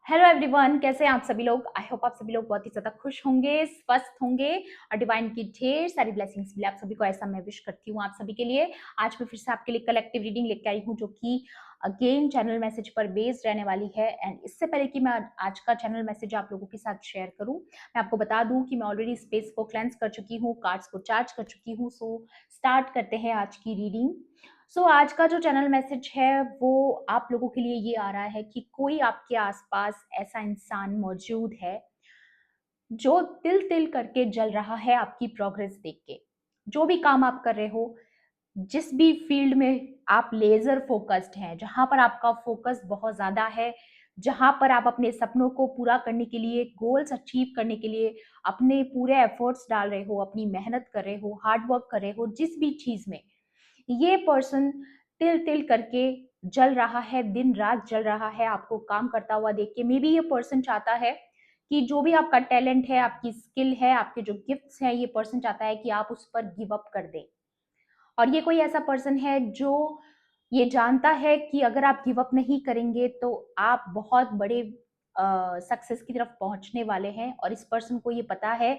Hello everyone, कैसे हैं आप सभी लोग। आई होप आप सभी लोग बहुत ही ज्यादा खुश होंगे, स्वस्थ होंगे और डिवाइन की ढेर सारी ब्लेसिंग्स मिले आप सभी को, ऐसा मैं विश करती हूँ आप सभी के लिए। आज मैं फिर से आपके लिए कलेक्टिव रीडिंग लेके आई हूँ, जो कि अगेन चैनल मैसेज पर बेस्ड रहने वाली है। एंड इससे पहले कि मैं आज का चैनल मैसेज आप लोगों के साथ शेयर करूँ, मैं आपको बता दूं कि मैं ऑलरेडी स्पेस को क्लेंस कर चुकी हूँ, कार्ड्स को चार्ज कर चुकी हूँ। सो स्टार्ट करते हैं आज की रीडिंग। आज का जो चैनल मैसेज है वो आप लोगों के लिए ये आ रहा है कि कोई आपके आसपास ऐसा इंसान मौजूद है जो तिल तिल करके जल रहा है आपकी प्रोग्रेस देख के। जो भी काम आप कर रहे हो, जिस भी फील्ड में आप लेजर फोकस्ड हैं, जहां पर आपका फोकस बहुत ज्यादा है, जहां पर आप अपने सपनों को पूरा करने के लिए, गोल्स अचीव करने के लिए अपने पूरे एफर्ट्स डाल रहे हो, अपनी मेहनत कर रहे हो, हार्ड वर्क कर रहे हो, जिस भी चीज में ये पर्सन तिल तिल करके जल रहा है, दिन रात जल रहा है आपको काम करता हुआ देख के। मे बी ये पर्सन चाहता है कि जो भी आपका टैलेंट है, आपकी स्किल है, आपके जो गिफ्ट्स हैं, ये पर्सन चाहता है कि आप उस पर गिव अप कर दें। और ये कोई ऐसा पर्सन है जो ये जानता है कि अगर आप गिव अप नहीं करेंगे तो आप बहुत बड़े सक्सेस की तरफ पहुंचने वाले हैं। और इस पर्सन को ये पता है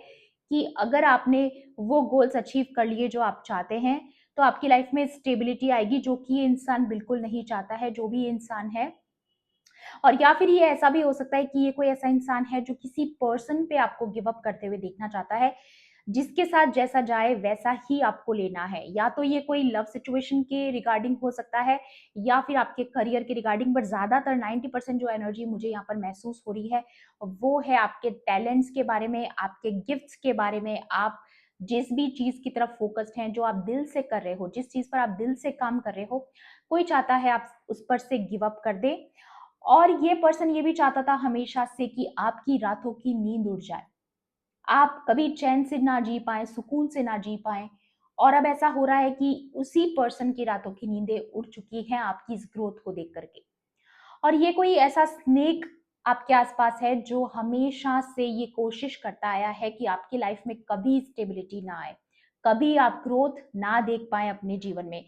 कि अगर आपने वो गोल्स अचीव कर लिए जो आप चाहते हैं, तो आपकी लाइफ में स्टेबिलिटी आएगी, जो कि ये इंसान बिल्कुल नहीं चाहता है, जो भी इंसान है। और या फिर ये ऐसा भी हो सकता है कि ये कोई ऐसा इंसान है जो किसी पर्सन पे आपको गिव अप करते हुए देखना चाहता है, जिसके साथ जैसा जाए वैसा ही आपको लेना है। या तो ये कोई लव सिचुएशन के रिगार्डिंग हो सकता है, या फिर आपके करियर के रिगार्डिंग। बट ज्यादातर 90% जो एनर्जी मुझे यहाँ पर महसूस हो रही है वो है आपके टैलेंट्स के बारे में, आपके गिफ्ट्स के बारे में। आप जिस भी चीज की तरफ फोकस्ड हैं, जो आप दिल से कर रहे हो, जिस चीज पर आप दिल से काम कर रहे हो, कोई चाहता है आप उस पर से गिव अप कर दे। और ये पर्सन ये भी चाहता था हमेशा से कि आपकी रातों की नींद उड़ जाए, आप कभी चैन से ना जी पाए, सुकून से ना जी पाए। और अब ऐसा हो रहा है कि उसी पर्सन की रातों की नींदें उड़ चुकी हैं आपकी इस ग्रोथ को देख करके। और ये कोई ऐसा स्नेक आपके आसपास है जो हमेशा से ये कोशिश करता आया है कि आपकी लाइफ में कभी स्टेबिलिटी ना आए, कभी आप ग्रोथ ना देख पाए अपने जीवन में।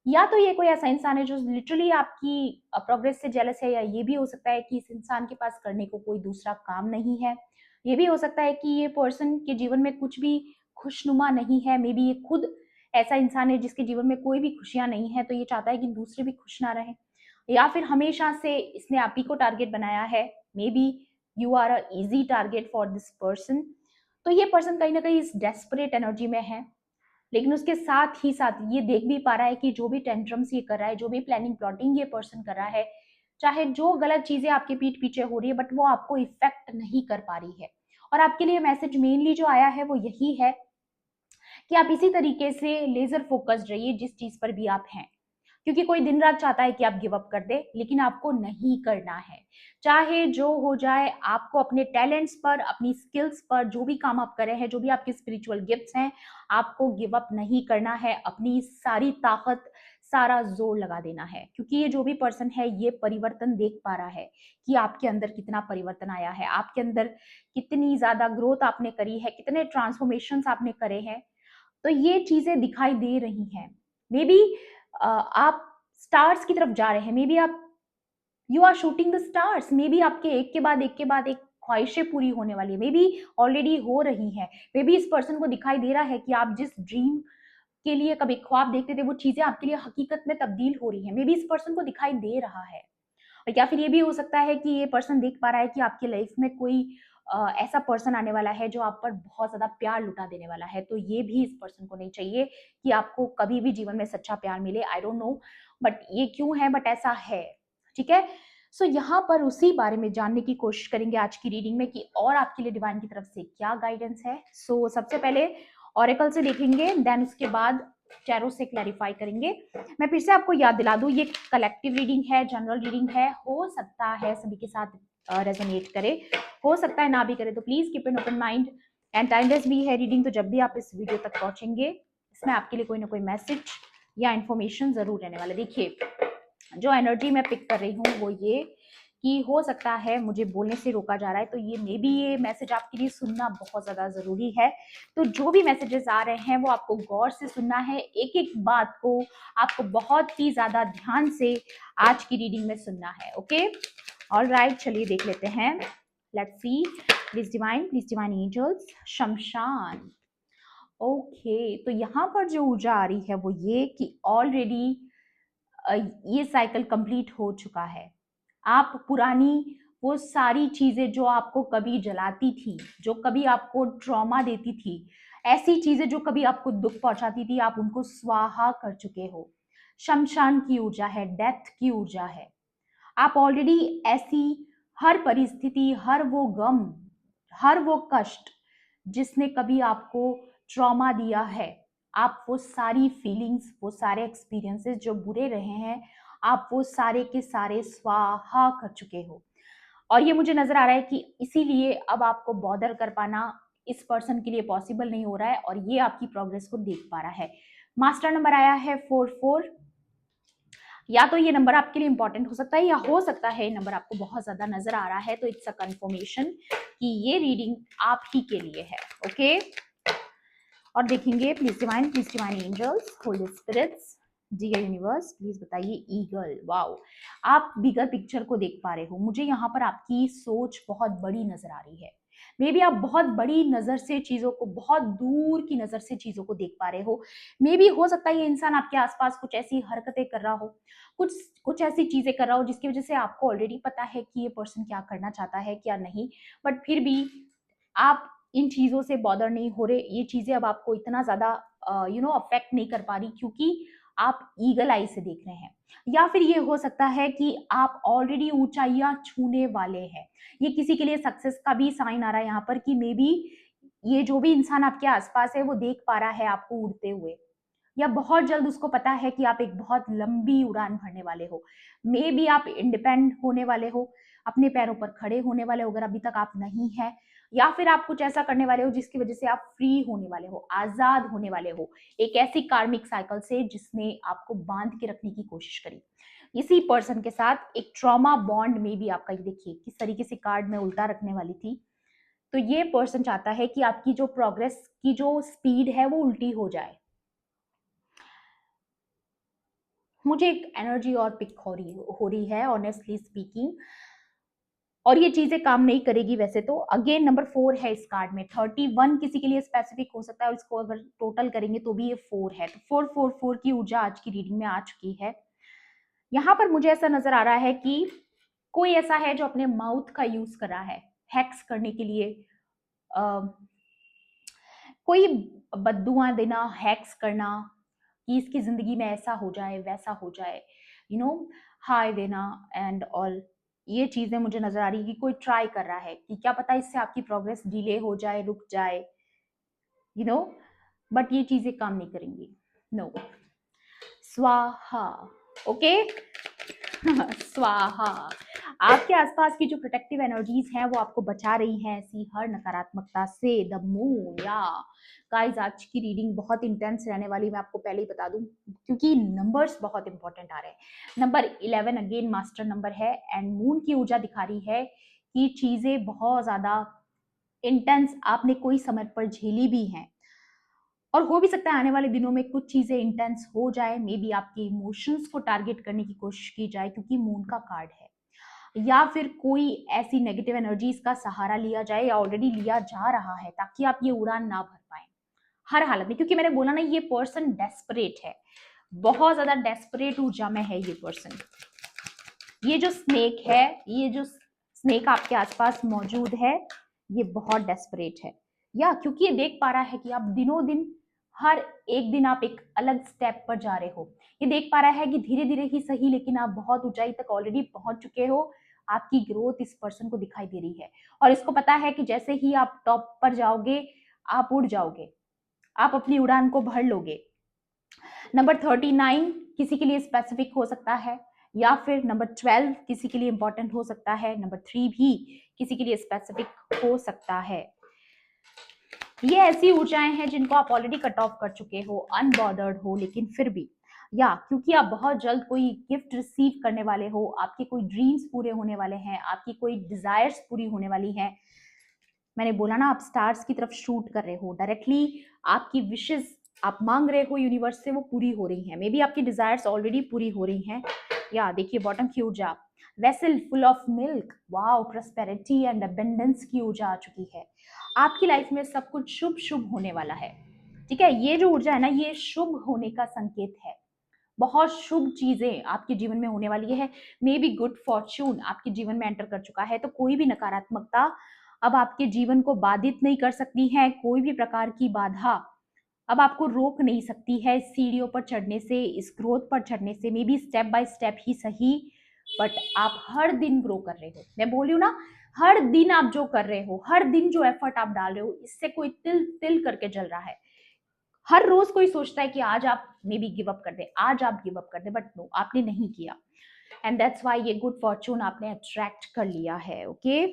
या तो ये कोई ऐसा इंसान है जो लिटरली आपकी प्रोग्रेस से जेलस है, या ये भी हो सकता है कि इस इंसान के पास करने को कोई दूसरा काम नहीं है। ये भी हो सकता है कि ये पर्सन के जीवन में कुछ भी खुशनुमा नहीं है। मे बी ये खुद ऐसा इंसान है जिसके जीवन में कोई भी खुशियां नहीं है, तो ये चाहता है कि दूसरे भी खुश ना रहे। या फिर हमेशा से इसने आप ही को टारगेट बनाया है। Maybe you are a easy target for this person. तो ये पर्सन कहीं ना कहीं इस डेस्परेट एनर्जी में है, लेकिन उसके साथ ही साथ ये देख भी पा रहा है कि जो भी टेंट्रम्स ये कर रहा है, जो भी प्लानिंग प्लॉटिंग ये पर्सन कर रहा है, चाहे जो गलत चीजें आपके पीठ पीछे हो रही है, बट वो आपको इफेक्ट नहीं कर पा रही है। और आपके लिए मैसेज मेनली जो आया है वो यही है कि आप इसी तरीके से लेजर फोकस्ड रहिए जिस चीज पर भी आप हैं। क्योंकि कोई दिन रात चाहता है कि आप गिव अप कर दे, लेकिन आपको नहीं करना है। चाहे जो हो जाए, आपको अपने टैलेंट्स पर, अपनी स्किल्स पर, जो भी काम आप कर रहे हैं, जो भी आपके स्पिरिचुअल गिफ्ट्स हैं, आपको गिव अप नहीं करना है। अपनी सारी ताकत, सारा जोर लगा देना है। क्योंकि ये जो भी पर्सन है ये परिवर्तन देख पा रहा है कि आपके अंदर कितना परिवर्तन आया है, आपके अंदर कितनी ज्यादा ग्रोथ आपने करी है, कितने ट्रांसफॉर्मेशन आपने करे हैं। तो ये चीजें दिखाई दे रही हैं। मे बी आप स्टार्स की तरफ जा रहे हैं, मे बी आप you are shooting the stars. Maybe आपके एक के बाद एक के बाद एक ख्वाहिशें पूरी होने वाली है, मे बी ऑलरेडी हो रही है। मे बी इस पर्सन को दिखाई दे रहा है कि आप जिस ड्रीम के लिए कभी ख्वाब देखते थे, वो चीजें आपके लिए हकीकत में तब्दील हो रही है। मे बी इस पर्सन को दिखाई दे रहा है। और या फिर ये भी हो सकता है कि ये पर्सन देख पा रहा है कि आपकी लाइफ में कोई ऐसा पर्सन आने वाला है जो आप पर बहुत ज्यादा प्यार लुटा देने वाला है। तो ये भी इस पर्सन को नहीं चाहिए कि आपको कभी भी जीवन में सच्चा प्यार मिले। आई डोंट नो बट ये क्यों है, बट ऐसा है। ठीक है। यहाँ पर उसी बारे में जानने की कोशिश करेंगे आज की रीडिंग में कि और आपके लिए डिवाइन की तरफ से क्या गाइडेंस है। सबसे पहले ऑरेकल से देखेंगे, देन उसके बाद टैरो से क्लैरिफाई करेंगे। मैं फिर से आपको याद दिला दूं, ये कलेक्टिव रीडिंग है, जनरल रीडिंग है। हो सकता है सभी के साथ रेजोनेट करे, हो सकता है ना भी करे। तो please keep an open mind. And timeless भी है रीडिंग, तो जब भी आप इस वीडियो तक पहुंचेंगे, इसमें आपके लिए कोई ना कोई मैसेज या इन्फॉर्मेशन जरूर रहने वाला। देखिए, जो एनर्जी मैं पिक कर रही हूँ वो ये कि हो सकता है मुझे बोलने से रोका जा रहा है, तो ये मे बी ये मैसेज आपके लिए सुनना बहुत ज्यादा जरूरी है। तो जो भी मैसेजेस आ रहे हैं वो आपको गौर से सुनना है, एक एक बात को आपको बहुत ही ज्यादा ध्यान से आज की रीडिंग में सुनना है। ओके, ऑलराइट, चलिए देख लेते हैं। Let's see, please divine angels, शमशान। ओके, तो यहाँ पर जो ऊर्जा आ रही है वो ये कि ऑलरेडी ये साइकिल कंप्लीट हो चुका है। आप पुरानी वो सारी चीजें जो आपको कभी जलाती थी, जो कभी आपको ट्रॉमा देती थी, ऐसी चीजें जो कभी आपको दुख पहुंचाती थी, आप उनको स्वाहा कर चुके हो। शमशान की ऊर्जा है, डेथ की ऊर्जा है। आप ऑलरेडी ऐसी हर परिस्थिति, हर वो गम, हर वो कष्ट जिसने कभी आपको ट्रॉमा दिया है, आप वो सारी फीलिंग्स, वो सारे एक्सपीरियंसेस जो बुरे रहे हैं, आप वो सारे के सारे स्वाहा कर चुके हो। और ये मुझे नजर आ रहा है कि इसीलिए अब आपको बॉदर कर पाना इस पर्सन के लिए पॉसिबल नहीं हो रहा है, और ये आपकी प्रोग्रेस को देख पा रहा है। मास्टर नंबर आया है 44। या तो ये नंबर आपके लिए इंपॉर्टेंट हो सकता है, या हो सकता है ये नंबर आपको बहुत ज्यादा नजर आ रहा है, तो इट्स अ कंफर्मेशन कि ये रीडिंग आप ही के लिए है। ओके, और देखेंगे please divine angels, holy spirits, dear universe, please बताइए ईगल। वाओ, आप बिगर पिक्चर को देख पा रहे हो। मुझे यहाँ पर आपकी सोच बहुत बड़ी नजर आ रही है। मे बी आप बहुत बड़ी नजर से चीजों को, बहुत दूर की नजर से चीजों को देख पा रहे हो। मे बी हो सकता है ये इंसान आपके आसपास कुछ ऐसी हरकतें कर रहा हो, कुछ कुछ ऐसी चीजें कर रहा हो जिसकी वजह से आपको ऑलरेडी पता है कि ये पर्सन क्या करना चाहता है क्या नहीं, बट फिर भी आप इन चीजों से बॉदर नहीं हो रहे। ये चीजें अब आपको इतना ज्यादा अफेक्ट नहीं कर पा रही, क्योंकि आप ईगल आई से देख रहे हैं। या फिर ये हो सकता है कि आप ऑलरेडी ऊंचाइयां छूने वाले हैं। ये किसी के लिए सक्सेस का भी साइन आ रहा है यहाँ पर, कि मे बी ये जो भी इंसान आपके आसपास है वो देख पा रहा है आपको उड़ते हुए, या बहुत जल्द उसको पता है कि आप एक बहुत लंबी उड़ान भरने वाले हो। मे बी आप इंडिपेंडेंट होने वाले हो, अपने पैरों पर खड़े होने वाले हो अगर अभी तक आप नहीं है, या फिर आप कुछ ऐसा करने वाले हो जिसकी वजह से आप फ्री होने वाले हो, आजाद होने वाले हो एक ऐसी कार्मिक साइकिल से जिसने आपको बांध के रखने की कोशिश करी। इसी पर्सन के साथ एक ट्रॉमा बॉन्ड में भी आपका, ये देखिए किस तरीके से कार्ड में उल्टा रखने वाली थी। तो ये पर्सन चाहता है कि आपकी जो प्रोग्रेस की जो स्पीड है वो उल्टी हो जाए। मुझे एक एनर्जी और पिक हो रही है ऑनेस्टली स्पीकिंग, और ये चीजें काम नहीं करेगी वैसे तो। अगेन नंबर 4 है इस कार्ड में। 31 किसी के लिए स्पेसिफिक हो सकता है, और इसको अगर टोटल करेंगे तो भी ये 4 है। तो 444 की ऊर्जा आज की रीडिंग में आ चुकी है। यहाँ पर मुझे ऐसा नजर आ रहा है कि कोई ऐसा है जो अपने माउथ का यूज कर रहा है हैक्स करने के लिए, कोई बद्दुआ देना, हैक्स करना कि इसकी जिंदगी में ऐसा हो जाए वैसा हो जाए, हाय देना एंड ऑल। ये चीजें मुझे नजर आ रही है कि कोई ट्राई कर रहा है कि क्या पता इससे आपकी प्रोग्रेस डिले हो जाए, रुक जाए, यू नो बट ये चीजें काम नहीं करेंगी। नो, स्वाहा। ओके, स्वाहा। आपके आसपास की जो प्रोटेक्टिव एनर्जीज हैं वो आपको बचा रही हैं ऐसी हर नकारात्मकता से। द मून, या गाइस आज की रीडिंग बहुत इंटेंस रहने वाली, मैं आपको पहले ही बता दूं, क्योंकि नंबर्स बहुत इंपॉर्टेंट आ रहे हैं। नंबर 11 अगेन मास्टर नंबर है, एंड मून की ऊर्जा दिखा रही है कि चीजें बहुत ज्यादा इंटेंस आपने कोई समय पर झेली भी हैं, और हो भी सकता है आने वाले दिनों में कुछ चीजें इंटेंस हो जाए। मे बी आपके इमोशंस को टारगेट करने की कोशिश की जाए क्योंकि मून का कार्ड है, या फिर कोई ऐसी नेगेटिव एनर्जीज का सहारा लिया जाए या ऑलरेडी लिया जा रहा है ताकि आप ये उड़ान ना भर पाए हर हालत में। क्योंकि मैंने बोला ना, ये पर्सन डेस्परेट है, बहुत ज्यादा डेस्परेट ऊर्जा में है ये पर्सन। ये जो स्नेक है, ये जो स्नेक आपके आसपास मौजूद है, ये बहुत डेस्परेट है, या क्योंकि ये देख पा रहा है कि आप दिनों दिन, हर एक दिन आप एक अलग स्टेप पर जा रहे हो। ये देख पा रहा है कि धीरे धीरे ही सही, लेकिन आप बहुत ऊंचाई तक ऑलरेडी पहुंच चुके हो। आपकी ग्रोथ इस पर्सन को दिखाई दे रही है, और इसको पता है कि जैसे ही आप टॉप पर जाओगे आप उड़ जाओगे, आप अपनी उड़ान को भर लोगे। नंबर 39 किसी के लिए स्पेसिफिक हो सकता है, या फिर नंबर 12 किसी के लिए इंपॉर्टेंट हो सकता है। नंबर 3 भी किसी के लिए स्पेसिफिक हो सकता है। ये ऐसी ऊर्जाएं हैं जिनको आप ऑलरेडी कट ऑफ कर चुके हो, अनबॉदर्ड हो, लेकिन फिर भी, या क्योंकि आप बहुत जल्द कोई गिफ्ट रिसीव करने वाले हो, आपके कोई ड्रीम्स पूरे होने वाले हैं, आपकी कोई डिजायर्स पूरी होने वाली हैं। मैंने बोला ना, आप स्टार्स की तरफ शूट कर रहे हो डायरेक्टली। आपकी विशेस आप मांग रहे हो यूनिवर्स से, वो पूरी हो रही हैं। मे बी आपकी डिजायर्स ऑलरेडी पूरी हो रही हैं। या देखिए बॉटम की ऊर्जा, vessel full of milk, wow, prosperity and abundance की ऊर्जा आ चुकी है। आपकी लाइफ में सब कुछ शुभ शुभ होने वाला है। ठीक है, ये जो ऊर्जा है ना, ये शुभ होने का संकेत है। बहुत शुभ चीजें आपके जीवन में होने वाली है। मे बी गुड फॉर्च्यून आपके जीवन में एंटर कर चुका है। तो कोई भी नकारात्मकता अब आपके जीवन को बाधित नहीं कर सकती है। कोई भी प्रकार की बाधा अब आपको रोक नहीं सकती है इस सीढ़ियों पर चढ़ने से, इस ग्रोथ पर चढ़ने से। Maybe step by step ही सही, बट आप हर दिन ग्रो कर रहे हो। मैं बोल रही हूँ ना, हर दिन आप जो कर रहे हो, हर दिन जो एफर्ट आप डाल रहे हो, इससे कोई तिल तिल करके जल रहा है। हर रोज कोई सोचता है कि आज आप मे बी गिव अप कर दे, आज आप गिव अप कर दे, बट नो, आपने नहीं किया। एंड दैट्स वाई ये गुड फॉर्चून आपने अट्रैक्ट कर लिया है। ओके,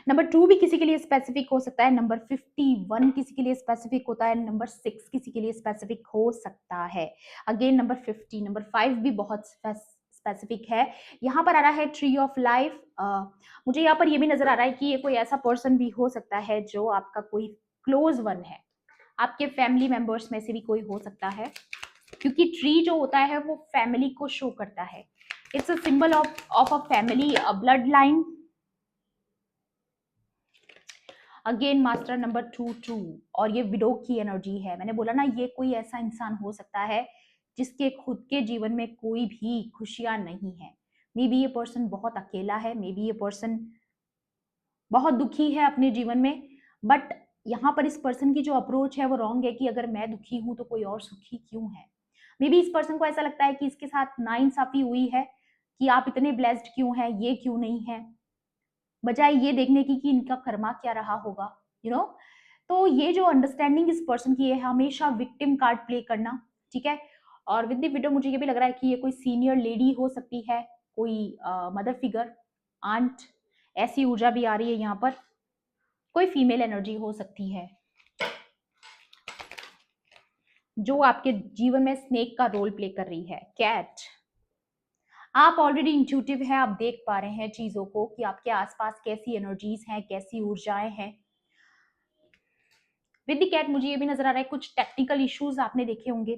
नंबर 2 भी किसी के लिए स्पेसिफिक हो सकता है, नंबर 51 किसी के लिए स्पेसिफिक होता है, नंबर 6 किसी के लिए स्पेसिफिक हो सकता है। अगेन नंबर 50, नंबर 5 भी बहुत स्पेसिफिक है। यहाँ पर आ रहा है ट्री ऑफ लाइफ। मुझे यहाँ पर ये भी नजर आ रहा है कि ये कोई ऐसा पर्सन भी हो सकता है जो आपका कोई क्लोज वन है, आपके फैमिली मेंबर्स में से भी कोई हो सकता है, क्योंकि ट्री जो होता है वो फैमिली को शो करता है। It's a symbol of a family, a blood line. Again master number 2 और ये विडो की एनर्जी है। मैंने बोला ना, ये कोई ऐसा इंसान हो सकता है जिसके खुद के जीवन में कोई भी खुशियां नहीं है। मे बी ये पर्सन बहुत अकेला है, मे बी ये पर्सन बहुत दुखी है अपने जीवन में, बट यहाँ पर इस पर्सन की जो अप्रोच है वो रॉन्ग है कि अगर मैं दुखी हूं तो कोई और सुखी क्यों है। मे बी इस पर्सन को ऐसा लगता है कि इसके साथ नाइंसाफी हुई है, कि आप इतने ब्लेस्ड क्यों हैं, ये क्यों नहीं है, बजाय ये देखने की कि इनका कर्मा क्या रहा होगा। यू नो, तो ये जो अंडरस्टैंडिंग इस पर्सन की है, हमेशा विक्टिम कार्ड प्ले करना। ठीक है, और विद द विडो मुझे ये भी लग रहा है कि ये कोई सीनियर लेडी हो सकती है, कोई मदर फिगर, आंट, ऐसी ऊर्जा भी आ रही है यहाँ पर। कोई फीमेल एनर्जी हो सकती है जो आपके जीवन में स्नेक का रोल प्ले कर रही है, कैट। आप ऑलरेडी इंट्यूटिव है, आप देख पा रहे हैं चीजों को कि आपके आसपास कैसी एनर्जीज हैं, कैसी ऊर्जाएं हैं। विद द कैट मुझे ये भी नजर आ रहा है कुछ टेक्निकल इश्यूज आपने देखे होंगे,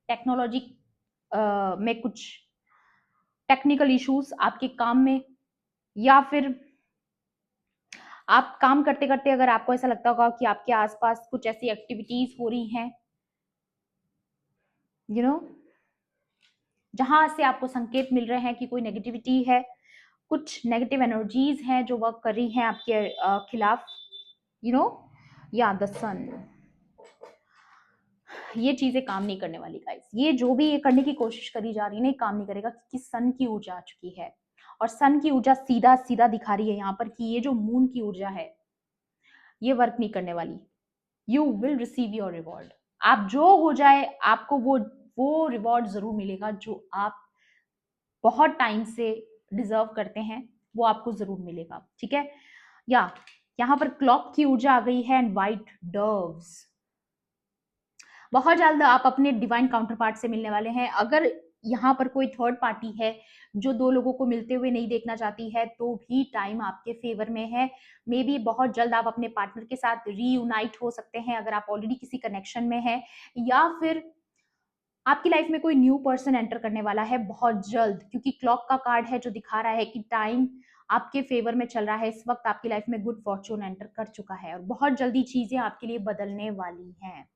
टेक्नोलॉजी में कुछ टेक्निकल इश्यूज आपके काम में, या फिर आप काम करते करते अगर आपको ऐसा लगता होगा कि आपके आसपास कुछ ऐसी एक्टिविटीज हो रही हैं, यू नो, जहां से आपको संकेत मिल रहे हैं कि कोई नेगेटिविटी है, कुछ नेगेटिव एनर्जीज हैं जो वर्क कर रही हैं आपके खिलाफ, यू नो, या द सन। ये चीजें काम नहीं करने वाली गाइस। ये जो भी ये करने की कोशिश करी जा रही है ना, काम नहीं करेगा, क्योंकि सन की ऊर्जा आ चुकी है। और सन की ऊर्जा सीधा सीधा दिखा रही है यहाँ पर कि ये जो मून की ऊर्जा है ये वर्क नहीं करने वाली। You will receive your reward. आप जो हो जाए, आपको वो रिवॉर्ड जरूर मिलेगा जो आप बहुत टाइम से डिजर्व करते हैं, वो आपको जरूर मिलेगा। ठीक है, या यहाँ पर क्लॉक की ऊर्जा आ गई है एंड वाइट डर्व्स। बहुत जल्द आप अपने डिवाइन काउंटर पार्ट से मिलने वाले हैं। अगर यहाँ पर कोई थर्ड पार्टी है जो दो लोगों को मिलते हुए नहीं देखना चाहती है, तो भी टाइम आपके फेवर में है। मे बी बहुत जल्द आप अपने पार्टनर के साथ रीयूनाइट हो सकते हैं अगर आप ऑलरेडी किसी कनेक्शन में हैं, या फिर आपकी लाइफ में कोई न्यू पर्सन एंटर करने वाला है बहुत जल्द, क्योंकि क्लॉक का कार्ड है जो दिखा रहा है कि टाइम आपके फेवर में चल रहा है। इस वक्त आपकी लाइफ में गुड फॉर्चून एंटर कर चुका है और बहुत जल्दी चीजें आपके लिए बदलने वाली हैं।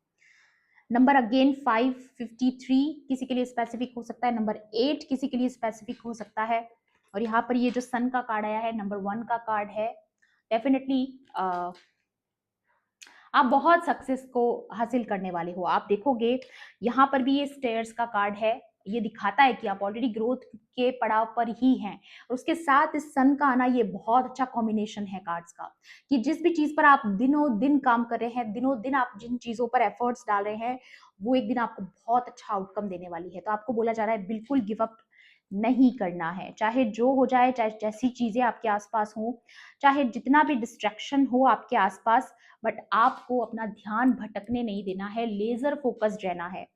नंबर अगेन 553 किसी के लिए स्पेसिफिक हो सकता है, नंबर 8 किसी के लिए स्पेसिफिक हो सकता है। और यहाँ पर ये जो सन का कार्ड आया है, नंबर 1 का कार्ड है। डेफिनेटली आप बहुत सक्सेस को हासिल करने वाले हो। आप देखोगे यहाँ पर भी ये स्टेयर्स का कार्ड है, ये दिखाता है कि आप ऑलरेडी ग्रोथ के पड़ाव पर ही हैं। और उसके साथ इस सन का आना, ये बहुत अच्छा कॉम्बिनेशन है कार्ड्स का, कि जिस भी चीज पर आप दिनों दिन काम कर रहे हैं, दिनों दिन आप जिन चीजों पर एफर्ट्स डाल रहे हैं, वो एक दिन आपको बहुत अच्छा आउटकम देने वाली है। तो आपको बोला जा रहा है बिल्कुल गिव अप नहीं करना है, चाहे जो हो जाए, चाहे जैसी चीजें आपके आसपास हो, चाहे जितना भी डिस्ट्रैक्शन हो आपके आसपास, बट आपको अपना ध्यान भटकने नहीं देना है, लेजर फोकस्ड रहना है।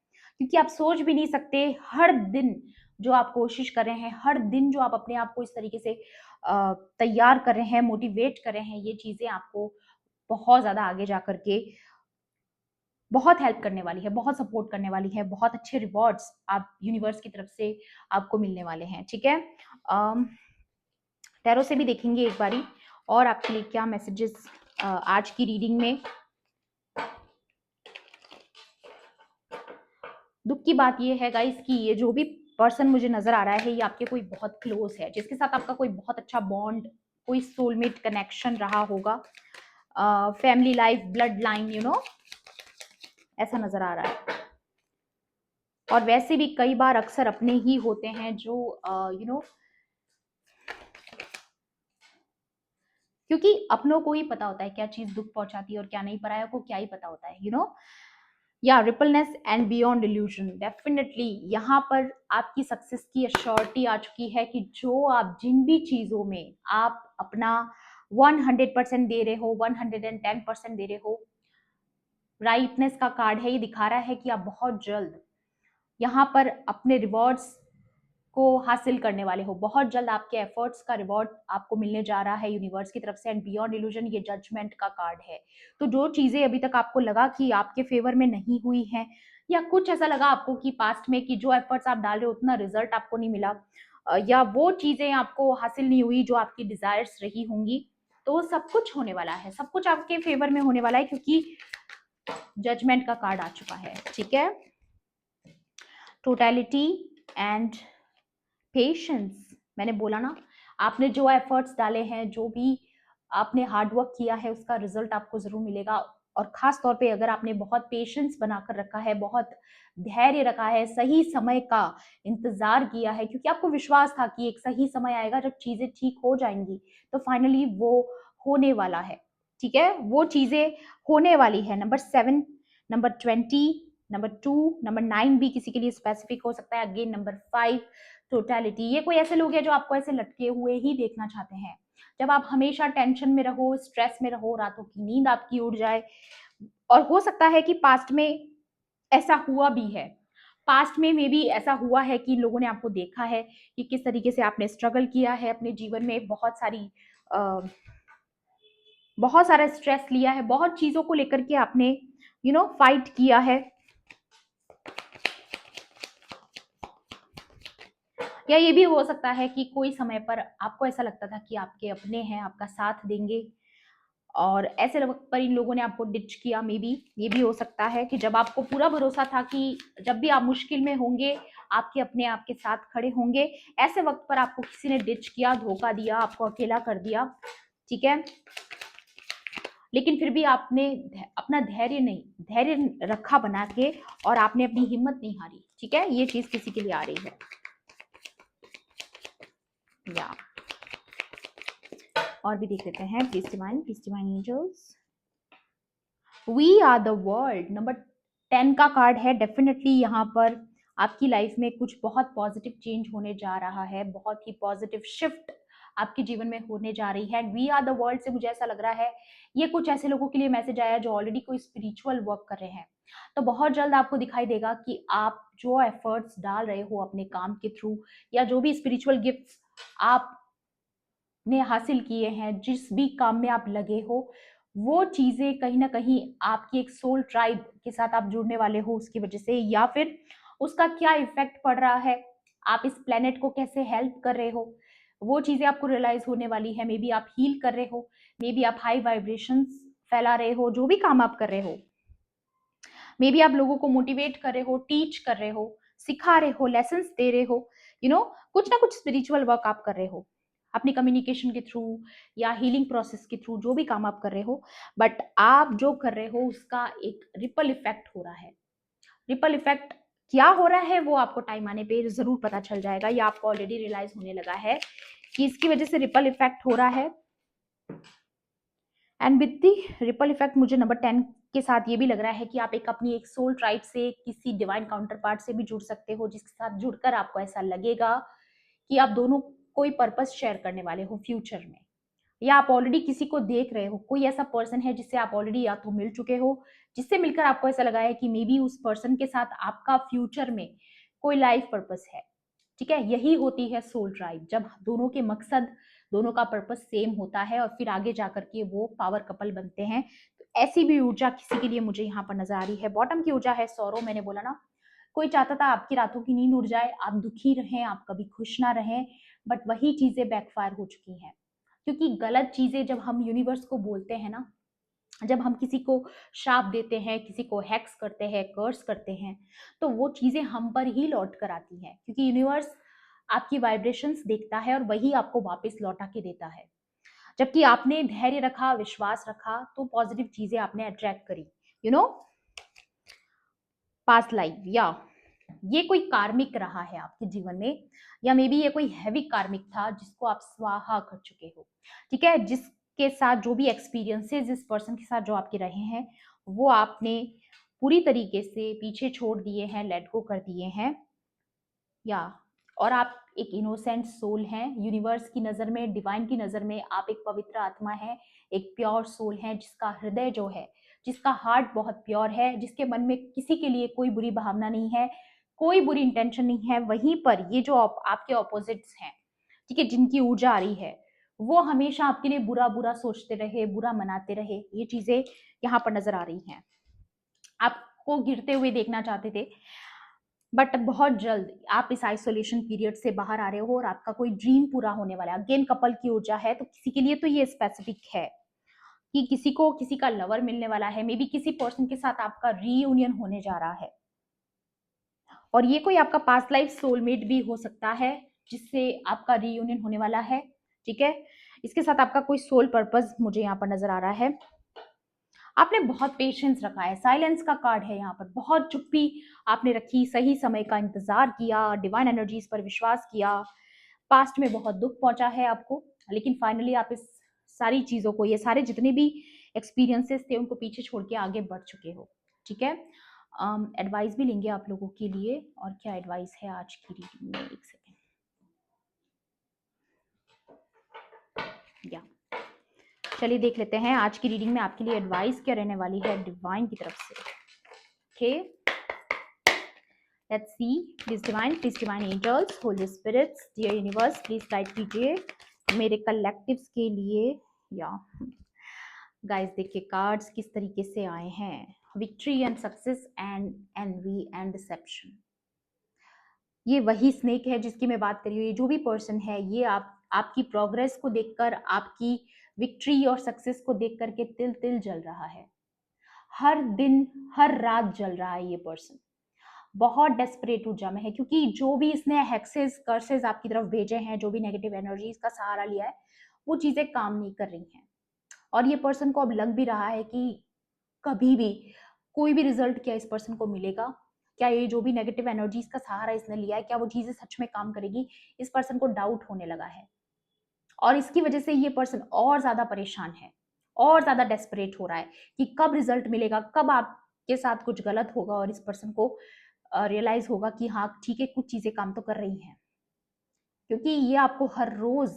क्योंकि आप सोच भी नहीं सकते, हर दिन जो आप कोशिश कर रहे हैं, हर दिन जो आप अपने आप को इस तरीके से तैयार कर रहे हैं, मोटिवेट कर रहे हैं, ये चीजें आपको बहुत ज्यादा आगे जा करके बहुत हेल्प करने वाली है, बहुत सपोर्ट करने वाली है, बहुत अच्छे रिवॉर्ड्स आप यूनिवर्स की तरफ से आपको मिलने वाले हैं। ठीक है, टैरो से भी देखेंगे एक बारी और आपके लिए क्या मैसेजेस आज की रीडिंग में। दुख की बात ये है गाइस कि ये जो भी पर्सन मुझे नजर आ रहा है ये आपके कोई बहुत क्लोज है, जिसके साथ आपका कोई बहुत अच्छा बॉन्ड, कोई सोलमेट कनेक्शन रहा होगा, फैमिली लाइफ, ब्लड लाइन, ऐसा नजर आ रहा है। और वैसे भी कई बार अक्सर अपने ही होते हैं जो क्योंकि अपनों को ही पता होता है क्या चीज दुख पहुंचाती है और क्या नहीं, पराया को क्या ही पता होता है। या रिपलनेस एंड बियॉन्ड इल्यूजन, डेफिनेटली यहाँ पर आपकी सक्सेस की अश्योरिटी आ चुकी है कि जो आप जिन भी चीजों में आप अपना 100% दे रहे हो, 110% दे रहे हो, राइटनेस का कार्ड है, ये दिखा रहा है कि आप बहुत जल्द यहाँ पर अपने रिवॉर्ड्स को हासिल करने वाले हो। बहुत जल्द आपके एफर्ट्स का रिवॉर्ड आपको मिलने जा रहा है यूनिवर्स की तरफ से। एंड बियॉन्ड इल्यूजन ये जजमेंट का कार्ड है। तो जो चीजें अभी तक आपको लगा कि आपके फेवर में नहीं हुई हैं, या कुछ ऐसा लगा आपको कि पास्ट में कि जो एफर्ट्स आप डाल रहे हो उतना रिजल्ट आपको नहीं मिला, या वो चीजें आपको हासिल नहीं हुई जो आपकी डिजायर्स रही होंगी, तो सब कुछ होने वाला है, सब कुछ आपके फेवर में होने वाला है, क्योंकि जजमेंट का कार्ड आ चुका है। ठीक है, टोटलिटी एंड पेशेंस। मैंने बोला ना, आपने जो एफर्ट्स डाले हैं, जो भी आपने हार्डवर्क किया है, उसका रिजल्ट आपको जरूर मिलेगा। और खास तौर पे अगर आपने बहुत पेशेंस बनाकर रखा है, बहुत धैर्य रखा है, सही समय का इंतजार किया है, क्योंकि आपको विश्वास था कि एक सही समय आएगा जब चीजें ठीक हो जाएंगी, तो फाइनली वो होने वाला है। ठीक है, वो चीजें होने वाली है। नंबर 7, नंबर 20, नंबर 2, नंबर 9 भी किसी के लिए स्पेसिफिक हो सकता है। Again number 5, totality. ये कोई ऐसे लोग हैं जो आपको ऐसे लटके हुए ही देखना चाहते हैं, जब आप हमेशा टेंशन में रहो, स्ट्रेस में रहो, रातों की नींद आपकी उड़ जाए। और हो सकता है कि पास्ट में ऐसा हुआ भी है, पास्ट में मे बी ऐसा हुआ है कि लोगों ने आपको देखा है कि किस तरीके से आपने स्ट्रगल किया है अपने जीवन में, बहुत सारा स्ट्रेस लिया है, बहुत चीजों को लेकर के आपने फाइट किया है। या ये भी हो सकता है कि कोई समय पर आपको ऐसा लगता था कि आपके अपने हैं, आपका साथ देंगे, और ऐसे वक्त पर इन लोगों ने आपको डिच किया। मे बी ये भी हो सकता है कि जब आपको पूरा भरोसा था कि जब भी आप मुश्किल में होंगे आपके अपने आपके साथ खड़े होंगे, ऐसे वक्त पर आपको किसी ने डिच किया, धोखा दिया, आपको अकेला कर दिया। ठीक है, लेकिन फिर भी आपने अपना धैर्य रखा बना के, और आपने अपनी हिम्मत नहीं हारी। ठीक है, ये चीज किसी के लिए आ रही है। या और भी देख लेते हैं। Please divine angels, we are the world. Number 10 का कार्ड है। डेफिनेटली यहाँ पर आपकी लाइफ में कुछ बहुत पॉजिटिव चेंज होने जा रहा है, बहुत ही पॉजिटिव शिफ्ट आपके जीवन में होने जा रही है। वी आर द वर्ल्ड से मुझे ऐसा लग रहा है ये कुछ ऐसे लोगों के लिए मैसेज आया जो ऑलरेडी कोई स्पिरिचुअल वर्क कर रहे हैं। तो बहुत जल्द आपको दिखाई देगा कि आप जो एफर्ट्स डाल रहे हो अपने काम के थ्रू, या जो भी स्पिरिचुअल गिफ्ट्स आपने हासिल किए हैं, जिस भी काम में आप लगे हो, वो चीजें कहीं ना कहीं आपकी एक सोल ट्राइब के साथ आप जुड़ने वाले हो उसकी वजह से, या फिर उसका क्या इफेक्ट पड़ रहा है, आप इस प्लेनेट को कैसे हेल्प कर रहे हो, वो चीजें आपको रियलाइज होने वाली है। मे बी आप हील कर रहे हो, मे बी आप हाई वाइब्रेशंस फैला रहे हो, जो भी काम आप कर रहे हो, मे बी आप लोगों को मोटिवेट कर रहे हो, टीच कर रहे हो, सिखा रहे हो, लेसन दे रहे हो, कुछ ना कुछ स्पिरिचुअल वर्क आप कर रहे हो अपनी कम्युनिकेशन के थ्रू या हीलिंग प्रोसेस के थ्रू, जो भी काम आप कर रहे हो। बट आप जो कर रहे हो उसका एक रिपल इफेक्ट हो रहा है। रिपल इफेक्ट क्या हो रहा है वो आपको टाइम आने पे जरूर पता चल जाएगा, या आपको ऑलरेडी रियलाइज होने लगा है कि इसकी वजह से रिपल इफेक्ट हो रहा है। And with the ripple effect मुझे नंबर 10 के साथ ये भी लग रहा है कि आप अपनी एक सोल ट्राइब से, किसी डिवाइन काउंटर पार्ट से भी जुड़ सकते हो, जिसके साथ जुड़कर आपको ऐसा लगेगा कि आप दोनों कोई पर्पस शेयर करने वाले हो फ्यूचर में, या आप ऑलरेडी किसी को देख रहे हो, कोई ऐसा पर्सन है जिससे आप ऑलरेडी या तो मिल चुके हो, जिससे मिलकर आपको ऐसा लगा है कि मे बी उस पर्सन के साथ आपका फ्यूचर में कोई लाइफ पर्पस है। ठीक है, यही होती है सोल ट्राइब, जब दोनों के मकसद, दोनों का पर्पस सेम होता है और फिर आगे जाकर के वो पावर कपल बनते हैं। तो ऐसी भी ऊर्जा किसी के लिए मुझे यहाँ पर नजर आ रही है। बॉटम की ऊर्जा है सौरो, मैंने बोला ना, कोई चाहता था आपकी रातों की नींद उड़ जाए, आप दुखी रहें, आप कभी खुश ना रहें, बट वही चीजें बैकफायर हो चुकी हैं। क्योंकि गलत चीजें जब हम यूनिवर्स को बोलते हैं ना, जब हम किसी को श्राप देते हैं, किसी को हैक्स करते हैं, कर्स करते हैं, तो वो चीजें हम पर ही लौट कर आती हैं। क्योंकि यूनिवर्स आपकी वाइब्रेशंस देखता है और वही आपको वापस लौटा के देता है। जबकि आपने धैर्य रखा, विश्वास रखा, तो पॉजिटिव चीजें आपने अट्रैक्ट करी। यू नो, पास्ट लाइफ या ये कोई कार्मिक रहा है आपके जीवन में, या मे बी ये कोई हैवी कार्मिक था जिसको आप स्वाहा कर चुके हो। ठीक है, जिसके साथ जो भी एक्सपीरियंसेस इस पर्सन के साथ जो आपके रहे हैं, वो आपने पूरी तरीके से पीछे छोड़ दिए हैं, लेट गो कर दिए हैं। या और आप एक इनोसेंट सोल हैं, यूनिवर्स की नज़र में, डिवाइन की नज़र में आप एक पवित्र आत्मा है, एक प्योर सोल है, जिसका हृदय जो है, जिसका हार्ट बहुत प्योर है, जिसके मन में किसी के लिए कोई बुरी भावना नहीं है, कोई बुरी इंटेंशन नहीं है। वहीं पर ये जो आपके ऑपोजिट्स हैं, ठीक है, जिनकी ऊर्जा आ रही है, वो हमेशा आपके लिए बुरा बुरा सोचते रहे, बुरा मनाते रहे। ये चीजें यहाँ पर नजर आ रही हैं। आपको गिरते हुए देखना चाहते थे, बट बहुत जल्द आप इस आइसोलेशन पीरियड से बाहर आ रहे हो और आपका कोई ड्रीम पूरा होने वाला है। अगेन कपल की ऊर्जा है, तो किसी के लिए तो ये स्पेसिफिक है कि किसी को किसी का लवर मिलने वाला है, मे बी किसी पर्सन के साथ आपका रीयूनियन होने जा रहा है। और ये कोई आपका पास्ट लाइफ सोलमेट भी हो सकता है जिससे आपका रीयूनियन होने वाला है। ठीक है, इसके साथ आपका कोई सोल पर्पस मुझे यहाँ पर नजर आ रहा है। आपने बहुत पेशेंस रखा है, साइलेंस का कार्ड है यहाँ पर, बहुत चुप्पी आपने रखी, सही समय का इंतजार किया, डिवाइन एनर्जीज पर विश्वास किया। पास्ट में बहुत दुख पहुंचा है आपको, लेकिन फाइनली आप इस सारी चीजों को, ये सारे जितने भी एक्सपीरियंसेस थे, उनको पीछे छोड़ के आगे बढ़ चुके हो। ठीक है, एडवाइस भी लेंगे आप लोगों के लिए। और क्या एडवाइस है आज की रीडिंग में, एक सेकेंड। या चलिए देख लेते हैं आज की रीडिंग में आपके लिए एडवाइस क्या रहने वाली है डिवाइन की तरफ से। Okay, let's see. Please divine angels, holy spirits, dear universe, please guide कीजिए मेरे कलेक्टिव्स के लिए। या गाइस देखिए कार्ड्स किस तरीके से आए हैं। Victory and success and envy and deception. ये वही स्नेक है जिसकी मैं बात कर रही हूँ। ये जो भी पर्सन है, ये आपकी प्रोग्रेस को देखकर, आपकी विक्ट्री और सक्सेस को देख करके तिल तिल जल रहा है। हर दिन हर रात जल रहा है ये पर्सन। बहुत डेस्परेट ऊर्जा में है, क्योंकि जो भी इसने हेक्सेस कर्सेस आपकी तरफ भेजे हैं, जो भी नेगेटिव एनर्जीज का सहारा लिया है, वो चीजें काम नहीं कर रही हैं। और ये पर्सन को अब लग भी रहा है कि कभी भी कोई भी रिजल्ट क्या इस पर्सन को मिलेगा, क्या ये जो भी नेगेटिव एनर्जीज का सहारा इसने लिया है, क्या वो चीजें सच में काम करेगी, इस पर्सन को डाउट होने लगा है। और इसकी वजह से ये पर्सन और ज्यादा परेशान है, और ज्यादा डेस्परेट हो रहा है कि कब रिजल्ट मिलेगा, कब आपके साथ कुछ गलत होगा और इस पर्सन को रियलाइज होगा कि हाँ ठीक है, कुछ चीजें काम तो कर रही हैं। क्योंकि ये आपको हर रोज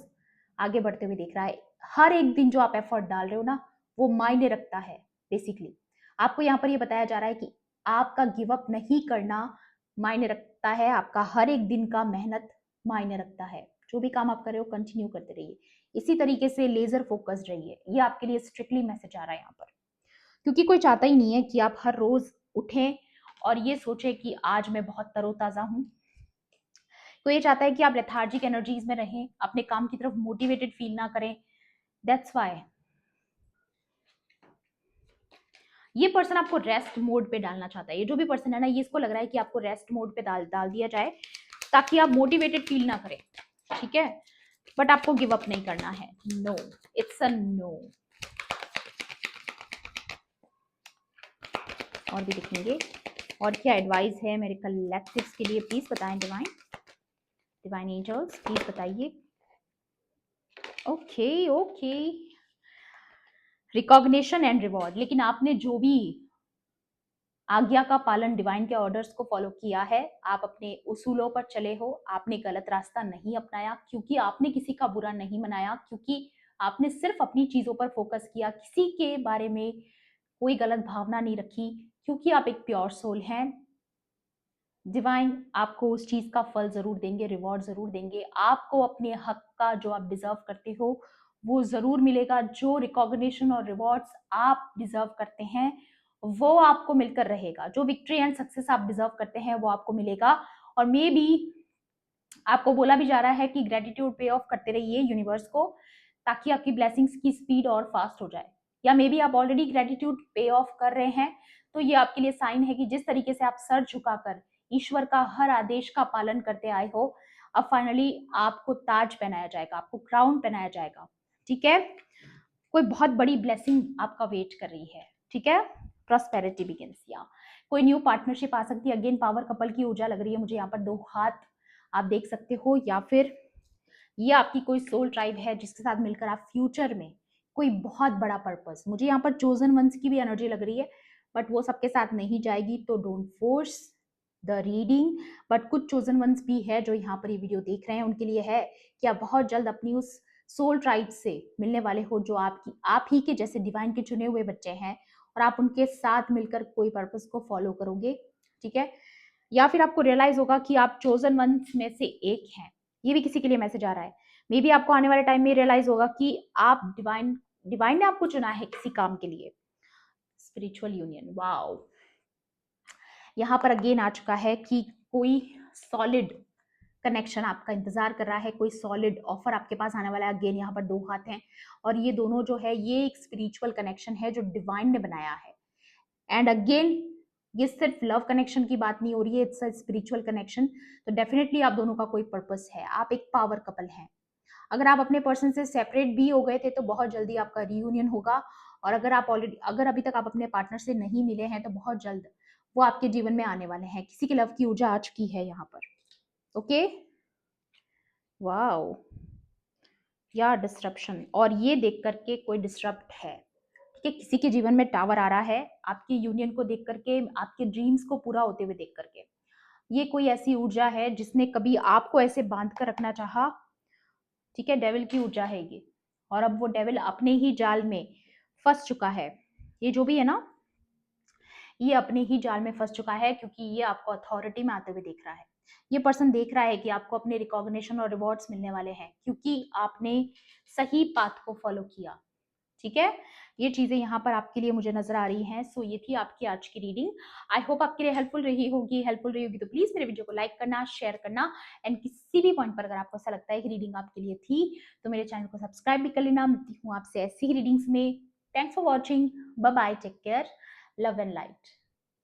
आगे बढ़ते हुए देख रहा है। हर एक दिन जो आप एफर्ट डाल रहे हो ना, वो मायने रखता है। बेसिकली आपको यहाँ पर ये बताया जा रहा है कि आपका गिव अप नहीं करना मायने रखता है, आपका हर एक दिन का मेहनत मायने रखता है। जो भी काम आप कर रहे हो कंटिन्यू करते रहिए, इसी तरीके से लेजर फोकस्ड रहिए। ये आपके लिए स्ट्रिक्टली मैसेज आ रहा है यहाँ पर। क्योंकि कोई चाहता ही नहीं है कि आप हर रोज उठें और ये सोचें कि आज मैं बहुत तरोताजा हूँ। तो ये चाहता है कि आप लेथार्जिक एनर्जीज में रहें, अपने काम की तरफ मोटिवेटेड फील ना करें। दैट्स वाई ये पर्सन आपको रेस्ट मोड पे डालना चाहता है। ये जो भी पर्सन है ना, ये इसको लग रहा है कि आपको रेस्ट मोड पे डाल दिया जाए ताकि आप मोटिवेटेड फील ना करें। ठीक है, बट आपको गिव अप नहीं करना है। No, it's a no. और भी दिखेंगे और क्या एडवाइस है मेरे कलेक्टिव्स के लिए, प्लीज बताएं डिवाइन एंजल्स, प्लीज बताइए। Okay okay, recognition and reward. लेकिन आपने जो भी आज्ञा का पालन, डिवाइन के ऑर्डर्स को फॉलो किया है, आप अपने उसूलों पर चले हो, आपने गलत रास्ता नहीं अपनाया, क्योंकि आपने किसी का बुरा नहीं मनाया, क्योंकि आपने सिर्फ अपनी चीजों पर फोकस किया, किसी के बारे में कोई गलत भावना नहीं रखी, क्योंकि आप एक प्योर सोल हैं। डिवाइन आपको उस चीज का फल जरूर देंगे, रिवॉर्ड जरूर देंगे। आपको अपने हक का जो आप डिजर्व करते हो वो जरूर मिलेगा। जो रिकॉग्निशन और रिवॉर्ड्स आप डिजर्व करते हैं वो आपको मिलकर रहेगा। जो विक्ट्री एंड सक्सेस आप डिजर्व करते हैं वो आपको मिलेगा। और मे बी आपको बोला भी जा रहा है कि ग्रेटिट्यूड पे ऑफ करते रहिए यूनिवर्स को, ताकि आपकी ब्लेसिंग्स की स्पीड और फास्ट हो जाए। या मे बी आप ऑलरेडी ग्रेटिट्यूड पे ऑफ कर रहे हैं, तो ये आपके लिए साइन है कि जिस तरीके से आप सर झुकाकर ईश्वर का हर आदेश का पालन करते आए हो, अब फाइनली आपको ताज पहनाया जाएगा, आपको क्राउन पहनाया जाएगा। ठीक है, कोई बहुत बड़ी ब्लेसिंग आपका वेट कर रही है। ठीक है, प्रॉस्पेरिटी बिगिंस। या कोई न्यू पार्टनरशिप आ सकती है। अगेन पावर कपल की ऊर्जा लग रही है मुझे यहाँ पर, 2 हाथ आप देख सकते हो। या फिर ये आपकी कोई सोल ट्राइब है जिसके साथ मिलकर आप फ्यूचर में कोई बहुत बड़ा पर्पस, मुझे यहाँ पर चोजन वंस की भी एनर्जी लग रही है, बट वो सबके साथ नहीं जाएगी, तो don't force the reading. But कुछ चोजन वंस भी है जो यहाँ पर ये वीडियो देख रहे हैं, उनके लिए है कि आप बहुत जल्द अपनी उस सोल ट्राइब से मिलने वाले हो जो आपकी आप ही के जैसे डिवाइन के चुने हुए बच्चे हैं, और आप उनके साथ मिलकर कोई पर्पस को फॉलो करोगे। ठीक है, या फिर आपको रियलाइज होगा कि आप चोजन वंस में से एक हैं। ये भी किसी के लिए मैसेज आ रहा है। मे बी आपको आने वाले टाइम में रियलाइज होगा कि आप डिवाइन ने आपको चुना है किसी काम के लिए। Spiritual union, wow. यहाँ पर अगेन आ चुका है कि कोई सॉलिड कनेक्शन आपका इंतजार कर रहा है, कोई सॉलिड ऑफर आपके पास आने वाला है। अगेन यहाँ पर 2 हाथ हैं, और ये दोनों जो है ये एक स्पिरिचुअल कनेक्शन है जो डिवाइन ने बनाया है। एंड अगेन ये सिर्फ लव कनेक्शन की बात नहीं हो रही है, इट्स अ स्पिरिचुअल कनेक्शन। तो डेफिनेटली आप दोनों का कोई पर्पस है, आप एक पावर कपल हैं। अगर आप अपने पर्सन से सेपरेट भी हो गए थे तो बहुत जल्दी आपका रियूनियन होगा। और अगर अभी तक आप अपने पार्टनर से नहीं मिले हैं तो बहुत जल्द वो आपके जीवन में आने वाले हैं। किसी की लव की ऊर्जा आ चुकी है यहाँ पर। Okay, wow. या डिस्ट्रप्शन, और ये देख करके कोई डिस्टर्ब है। ठीक है, किसी के जीवन में टावर आ रहा है आपकी यूनियन को देख करके, आपके ड्रीम्स को पूरा होते हुए देख करके। ये कोई ऐसी ऊर्जा है जिसने कभी आपको ऐसे बांध कर रखना चाहा। ठीक है, डेविल की ऊर्जा है ये, और अब वो डेविल अपने ही जाल में फंस चुका है। ये जो भी है ना, ये अपने ही जाल में फंस चुका है, क्योंकि ये आपको अथॉरिटी में आते हुए देख रहा है। ये पर्सन देख रहा है कि आपको अपने रिकॉग्निशन और रिवॉर्ड्स मिलने वाले हैं, क्योंकि आपने सही पाथ को फॉलो किया। ठीक है, ये चीजें यहाँ पर आपके लिए मुझे नजर आ रही हैं। सो ये थी आपकी आज की रीडिंग। आई होप आपके लिए हेल्पफुल रही होगी तो प्लीज मेरे वीडियो को लाइक करना, शेयर करना, एंड किसी भी पॉइंट पर अगर आपको ऐसा लगता है कि रीडिंग आपके लिए थी तो मेरे चैनल को सब्सक्राइब भी कर लेना। मिलती हूँ आपसे ऐसी ही रीडिंग्स में। Thanks for watching, bye bye, take care, love and light.